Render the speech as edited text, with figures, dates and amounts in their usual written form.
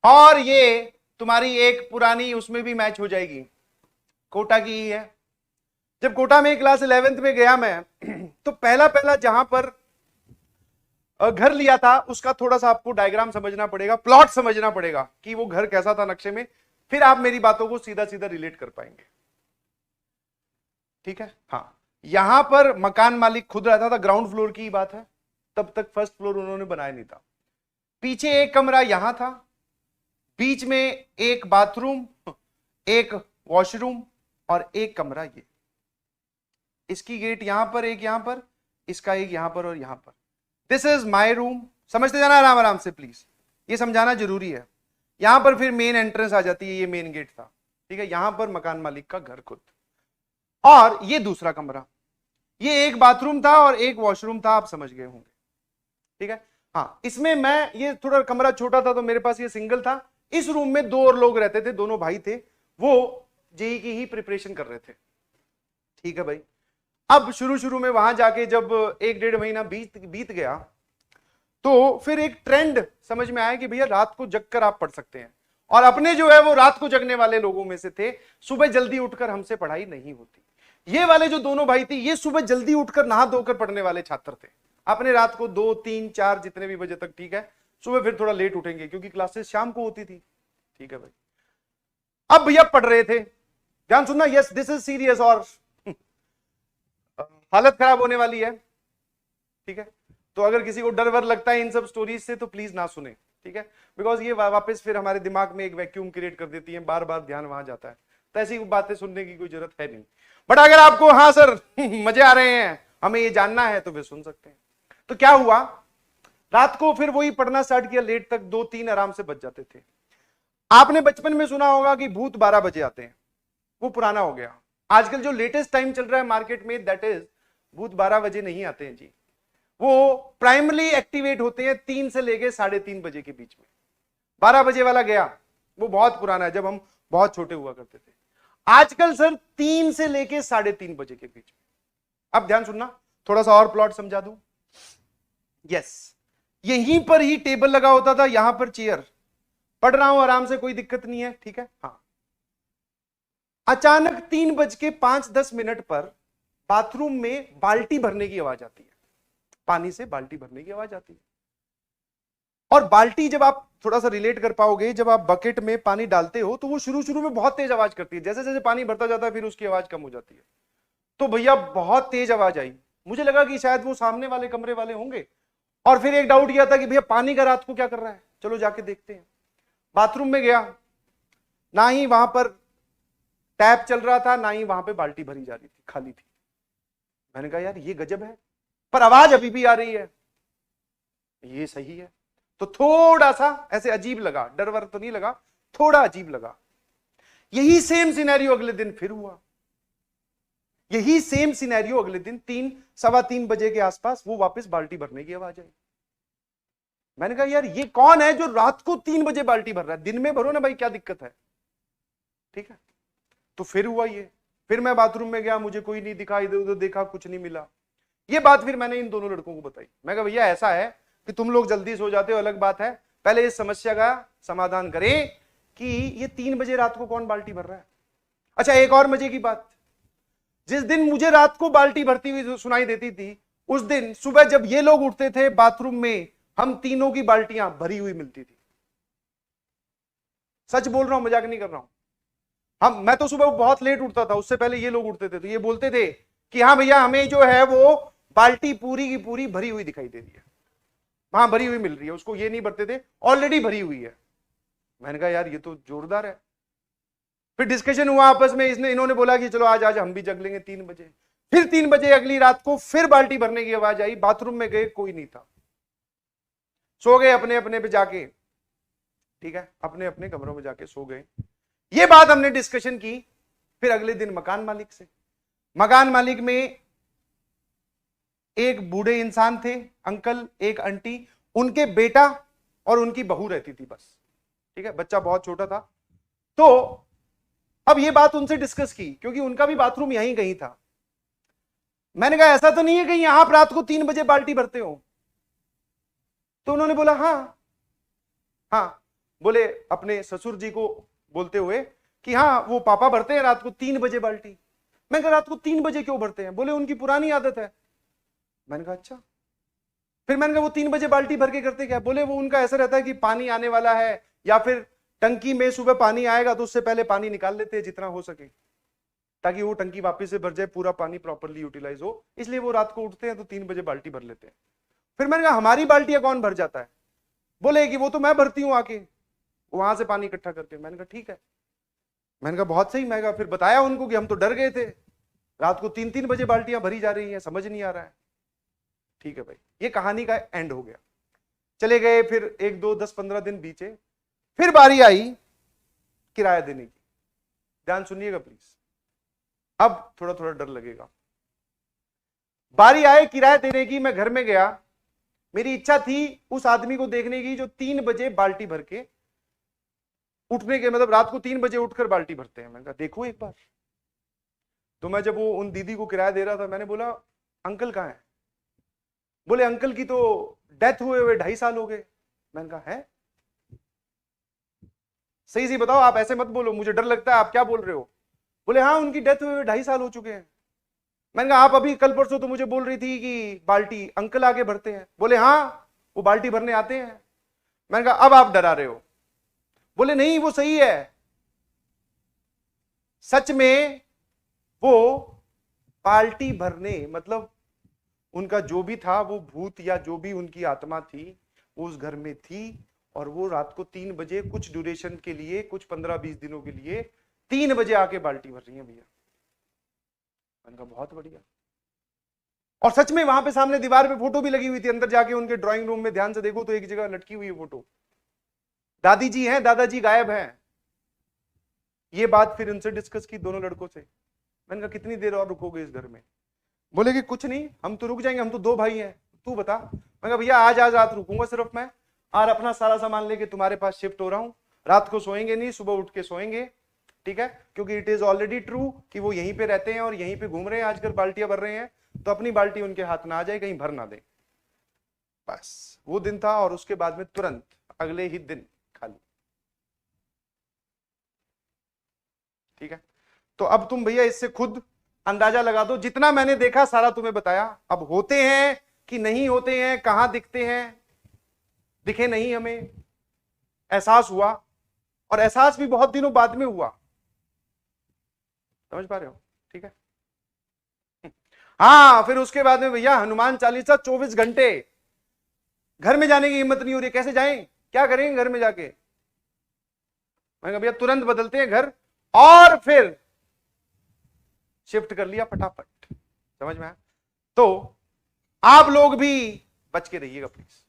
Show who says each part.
Speaker 1: और ये तुम्हारी एक पुरानी उसमें भी मैच हो जाएगी, कोटा की ही है। जब कोटा में क्लास 11th में गया मैं तो पहला पहला जहां पर घर लिया था उसका थोड़ा सा आपको डायग्राम समझना पड़ेगा, प्लॉट समझना पड़ेगा कि वो घर कैसा था नक्शे में, फिर आप मेरी बातों को सीधा सीधा रिलेट कर पाएंगे। ठीक है, हाँ। यहां पर मकान मालिक खुद रहता था, ग्राउंड फ्लोर की बात है, तब तक फर्स्ट फ्लोर उन्होंने बनाया नहीं था। पीछे एक कमरा यहां था, बीच में एक बाथरूम, एक वॉशरूम और एक कमरा ये। इसकी गेट यहां पर, एक यहां पर, इसका एक यहां पर और यहां पर। This is my room. समझते जाना आराम आराम से प्लीज, ये समझाना जरूरी है। यहां पर फिर मेन एंट्रेंस आ जाती है, ये मेन गेट था। ठीक है, यहां पर मकान मालिक का घर खुद, और ये दूसरा कमरा, ये एक बाथरूम था और एक वॉशरूम था, आप समझ गए होंगे। ठीक है, हाँ। इसमें मैं, ये थोड़ा कमरा छोटा था तो मेरे पास ये सिंगल था। इस रूम में दो और लोग रहते थे, दोनों भाई थे, वो जेई की ही प्रिपरेशन कर रहे थे। ठीक है भाई। अब शुरू शुरू में वहां जाके जब 1-1.5 महीना बीत गया तो फिर एक ट्रेंड समझ में आया कि भैया रात को जगकर आप पढ़ सकते हैं, और अपने जो है वो रात को जगने वाले लोगों में से थे। सुबह जल्दी उठकर हमसे पढ़ाई नहीं होती। ये वाले जो दोनों भाई थे, ये सुबह जल्दी उठकर नहा धोकर पढ़ने वाले छात्र थे। अपने रात को 2, 3, 4 जितने भी बजे तक, ठीक है, सुबह फिर थोड़ा लेट उठेंगे क्योंकि क्लासेस शाम को होती थी। ठीक है भाई। अब भैया पढ़ रहे थे, ध्यान सुनना, यस दिस इज सीरियस और हालत खराब होने वाली है। ठीक है, तो अगर किसी को डर वर लगता है इन सब स्टोरीज से तो प्लीज ना सुने। ठीक है, बिकॉज ये वापस फिर हमारे दिमाग में एक वैक्यूम क्रिएट कर देती है, बार बार ध्यान वहां जाता है, तो ऐसी बातें सुनने की कोई जरूरत है नहीं। बट अगर आपको हाँ सर मजे आ रहे हैं, हमें ये जानना है, तो वे सुन सकते हैं। तो क्या हुआ, रात को फिर वही पढ़ना स्टार्ट किया, लेट तक 2-3 आराम से बच जाते थे। आपने बचपन में सुना होगा कि भूत 12 बजे आते हैं, वो पुराना हो गया। आजकल जो लेटेस्ट टाइम चल रहा है मार्केट में, दैट इज भूत 12 बजे नहीं आते हैं जी। वो प्राइमरी एक्टिवेट होते हैं 3 से लेके 3:30 बजे के बीच में। 12 बजे वाला गया, वो बहुत पुराना है, जब हम बहुत छोटे हुआ करते थे। आजकल सर 3 से लेके 3:30 बजे के बीच में। अब ध्यान सुनना, थोड़ा सा और प्लॉट समझा दूं। यस, यहीं पर ही टेबल लगा होता था, यहां पर चेयर, पढ़ रहा हूं आराम से, कोई दिक्कत नहीं है। ठीक है, हाँ। अचानक 3:05 पर बाथरूम में बाल्टी भरने की आवाज आती है, पानी से बाल्टी भरने की आवाज आती है। और बाल्टी, जब आप थोड़ा सा रिलेट कर पाओगे, जब आप बकेट में पानी डालते हो तो वो शुरू शुरू में बहुत तेज आवाज करती है, जैसे जैसे पानी भरता जाता है फिर उसकी आवाज कम हो जाती है। तो भैया बहुत तेज आवाज आई, मुझे लगा कि शायद वो सामने वाले कमरे वाले होंगे, और फिर एक डाउट किया था कि भैया पानी का रात को क्या कर रहा है, चलो जाके देखते हैं। बाथरूम में गया, ना ही वहां पर टैप चल रहा था, ना ही वहां पे बाल्टी भरी जा रही थी, खाली थी। मैंने कहा यार ये गजब है, पर आवाज अभी भी आ रही है, ये सही है। तो थोड़ा सा ऐसे अजीब लगा, डर वर तो नहीं लगा, थोड़ा अजीब लगा। यही सेम सिनेरियो अगले दिन फिर हुआ, यही सेम सिनेरियो अगले दिन 3-3:15 बजे के आसपास, वो वापस बाल्टी भरने की आवाज आई। मैंने कहा यार ये कौन है जो रात को 3 बजे बाल्टी भर रहा है, दिन में भरो ना भाई, क्या दिक्कत है। ठीक है, तो फिर हुआ ये, फिर मैं बाथरूम में गया, मुझे कोई नहीं दिखा, इधर उधर देखा, कुछ नहीं मिला। ये बात फिर मैंने इन दोनों लड़कों को बताई। मैं कहा भैया ऐसा है कि तुम लोग जल्दी सो जाते हो, अलग बात है, पहले इस समस्या का समाधान करें कि ये 3 बजे रात को कौन बाल्टी भर रहा है। अच्छा, एक और मजे की बात, जिस दिन मुझे रात को बाल्टी भरती हुई सुनाई देती थी, उस दिन सुबह जब ये लोग उठते थे बाथरूम में, हम तीनों की बाल्टियां भरी हुई मिलती थी। सच बोल रहा हूं, मजाक नहीं कर रहा हूं। मैं तो सुबह बहुत लेट उठता था, उससे पहले ये लोग उठते थे, तो ये बोलते थे कि हाँ भैया हमें जो है वो बाल्टी पूरी की पूरी भरी हुई दिखाई दे रही है, वहां भरी हुई मिल रही है। उसको ये नहीं भरते थे, ऑलरेडी भरी हुई है। मैंने कहा यार ये तो जोरदार है। फिर डिस्कशन हुआ आपस में, इन्होंने बोला कि चलो आज आज हम भी जग लेंगे 3 बजे। फिर 3 बजे अगली रात को फिर बाल्टी भरने की आवाज आई, बाथरूम में गए, कोई नहीं था, सो गए अपने अपने पे जाके। ठीक है, अपने अपने कमरों में जाके सो गए। ये बात हमने डिस्कशन की। फिर अगले दिन मकान मालिक से, मकान मालिक में एक बूढ़े इंसान थे, अंकल, एक आंटी, उनके बेटा और उनकी बहू रहती थी बस। ठीक है, बच्चा बहुत छोटा था। तो अब ये बात उनसे डिस्कस की, क्योंकि उनका भी बाथरूम यहीं कहीं था। मैंने कहा ऐसा तो नहीं है कहीं आप रात को 3 बजे बाल्टी भरते हो? तो उन्होंने बोला हाँ हाँ। बोले अपने ससुर जी को बोलते हुए कि हाँ वो पापा भरते हैं रात को 3 बजे बाल्टी। मैं कहा रात को 3 बजे क्यों भरते हैं? बोले उनकी पुरानी आदत है। मैंने कहा अच्छा। फिर मैंने कहा वो 3 बजे बाल्टी भर के करते क्या? बोले वो उनका ऐसा रहता है कि पानी आने वाला है, या फिर टंकी में सुबह पानी आएगा तो उससे पहले पानी निकाल लेते हैं जितना हो सके, ताकि वो टंकी वापस से भर जाए, पूरा पानी प्रॉपरली यूटिलाइज हो। इसलिए वो रात को उठते हैं तो 3 बजे बाल्टी भर लेते हैं। फिर मैंने कहा हमारी बाल्टियां कौन भर जाता है? बोले कि वो तो मैं भरती हूँ आके वहां से पानी इकट्ठा करके। मैंने कहा ठीक है। मैंने कहा बहुत सही। मैं कहा फिर बताया उनको कि हम तो डर गए थे, रात को 3-3 बजे बाल्टियां भरी जा रही हैं, समझ नहीं आ रहा है। ठीक है भाई, ये कहानी का एंड हो गया। चले गए, फिर 1, 2, 10, 15 दिन बीते, फिर बारी आई किराया देने की। ध्यान सुनिएगा प्लीज, अब थोड़ा थोड़ा डर लगेगा। बारी आए किराया देने की, मैं घर में गया। मेरी इच्छा थी उस आदमी को देखने की जो 3 बजे बाल्टी भर के उठने के, मतलब रात को 3 बजे उठकर बाल्टी भरते हैं। मैंने कहा देखो एक बार। तो मैं जब वो उन दीदी को किराया दे रहा था, मैंने बोला अंकल कहाँ है? बोले अंकल की तो डेथ हुए हुए 2.5 साल हो गए। मैंने कहा है? सही सही बताओ, आप ऐसे मत बोलो, मुझे डर लगता है, आप क्या बोल रहे हो? बोले हाँ उनकी डेथ हुए हुए 2.5 साल हो चुके हैं। मैंने कहा आप अभी कल परसों तो मुझे बोल रही थी कि बाल्टी अंकल आगे भरते हैं। बोले हाँ वो बाल्टी भरने आते हैं। मैंने कहा अब आप डरा रहे हो। बोले नहीं वो सही है, सच में वो बाल्टी भरने, मतलब उनका जो भी था वो भूत या जो भी उनकी आत्मा थी वो उस घर में थी, और वो रात को 3 बजे कुछ ड्यूरेशन के लिए, कुछ 15-20 दिनों के लिए 3 बजे आके बाल्टी भर रही है भैया। मैंने कहा बहुत बढ़िया। और सच में वहां पे सामने दीवार पे फोटो भी लगी हुई थी, अंदर जाके उनके ड्राइंग रूम में ध्यान से देखो तो एक जगह लटकी हुई है फोटो। दादी जी हैं, दादाजी गायब हैं। ये बात फिर उनसे डिस्कस की दोनों लड़कों से। मैंने कहा कितनी देर और रुकोगे इस घर में? बोले कि कुछ नहीं, हम तो रुक जाएंगे, हम तो 2 भाई हैं, तू बता। मैं कहा भैया आज रात रुकूंगा सिर्फ मैं, और अपना सारा सामान लेके तुम्हारे पास शिफ्ट हो रहा हूं। रात को सोएंगे नहीं, सुबह उठ के सोएंगे, ठीक है? क्योंकि इट इज ऑलरेडी ट्रू कि वो यहीं पे रहते हैं और यहीं पे घूम रहे हैं, आजकल बाल्टियां भर रहे हैं, तो अपनी बाल्टी उनके हाथ ना आ जाए, कहीं भर ना दे। बस वो दिन था, और उसके बाद में तुरंत अगले ही दिन खाली। ठीक है? तो अब तुम भैया इससे खुद अंदाजा लगा दो, जितना मैंने देखा सारा तुम्हें बताया। अब होते हैं कि नहीं होते हैं, कहां दिखते हैं, दिखे नहीं, हमें एहसास हुआ, और एहसास भी बहुत दिनों बाद में हुआ। समझ पा रहे हो? ठीक है? हाँ, फिर उसके बाद में भैया हनुमान चालीसा 24 घंटे। घर में जाने की हिम्मत नहीं हो रही, कैसे जाएं, क्या करेंगे घर में जाके? मैंने कहा भैया तुरंत बदलते हैं घर, और फिर शिफ्ट कर लिया फटाफट। समझ में आया? तो आप लोग भी बच के रहिएगा प्लीज।